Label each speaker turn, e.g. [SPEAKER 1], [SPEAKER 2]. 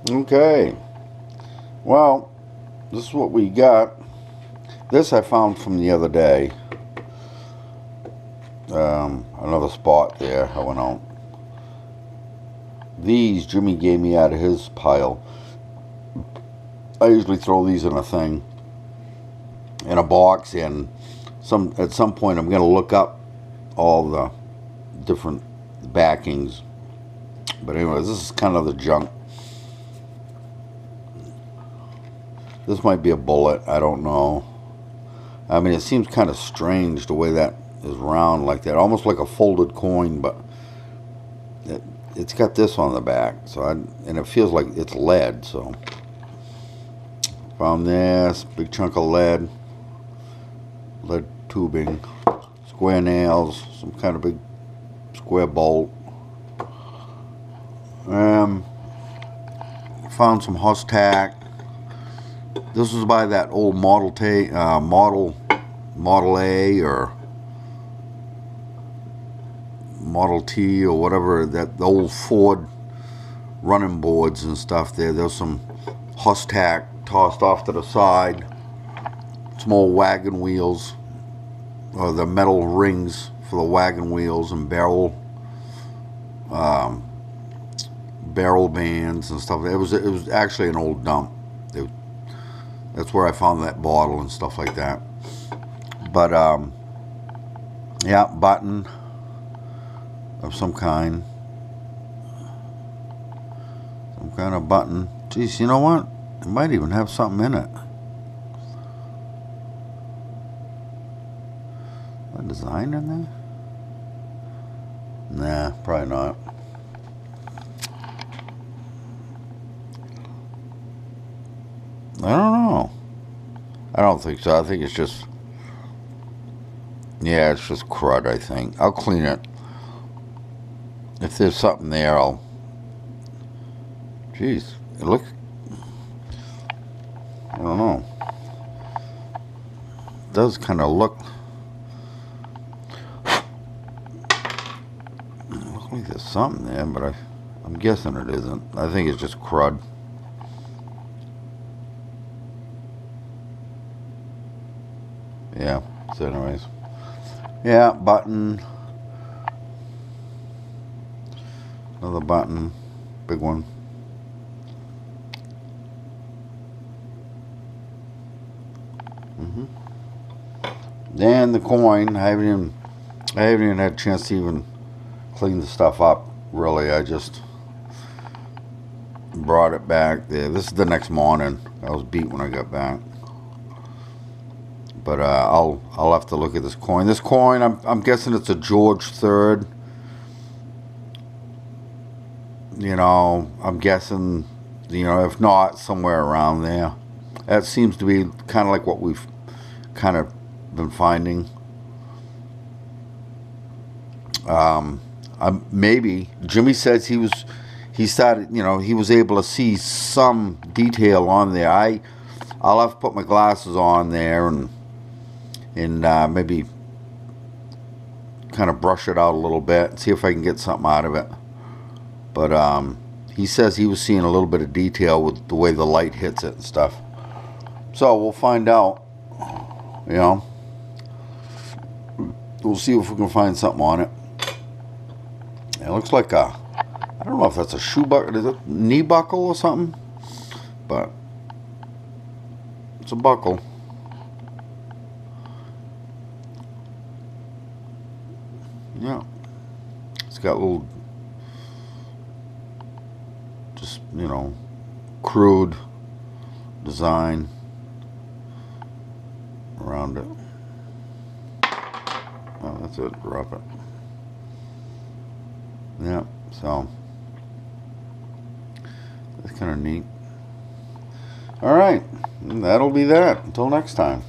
[SPEAKER 1] Okay, well, this is what we got. This I found from the other day. Another spot there. I went out. These Jimmy gave me out of his pile. I usually throw these in a thing, in a box, and at some point I'm going to look up all the different backings. But anyways, this is kind of the junk. This might be a bullet. I don't know. I mean, it seems kind of strange the way that is round like that, almost like a folded coin, but it's got this on the back, and it feels like it's lead. So found this big chunk of lead tubing, square nails, some kind of big square bolt. Found some Huss tack. This was by that old Model A or Model T or whatever, that the old Ford running boards and stuff there. There's some Huss tack tossed off to the side. Some old wagon wheels, or the metal rings for the wagon wheels, and barrel bands and stuff. It was actually an old dump. That's where I found that bottle and stuff like that. But yeah, button of some kind of button. Geez, you know what? It might even have something in it. A design in there? Nah, probably not. I don't know. I don't think so. I think it's just, yeah, it's just crud, I think. I'll clean it. If there's something there, Jeez, it looks, I don't know. It does kind of look like there's something there, but I'm guessing it isn't. I think it's just crud. Yeah, so anyways. Yeah, button. Another button. Big one. Then the coin. I haven't even had a chance to even clean the stuff up, really. I just brought it back there. This is the next morning. I was beat when I got back. But I'll have to look at this coin. This coin, I'm guessing it's a George III. You know, I'm guessing, you know, if not, somewhere around there. That seems to be kind of like what we've kind of been finding. Maybe Jimmy says he started, you know, he was able to see some detail on there. I'll have to put my glasses on there and maybe kind of brush it out a little bit and see if I can get something out of it. But he says he was seeing a little bit of detail with the way the light hits it and stuff. So we'll find out. You know, we'll see if we can find something on it. It looks like I don't know if that's a shoe buckle, is it knee buckle or something? But it's a buckle. Yeah, it's got little, just, you know, crude design around it. Oh, that's it. Drop it. Yeah, so that's kind of neat. All right, that'll be that. Until next time.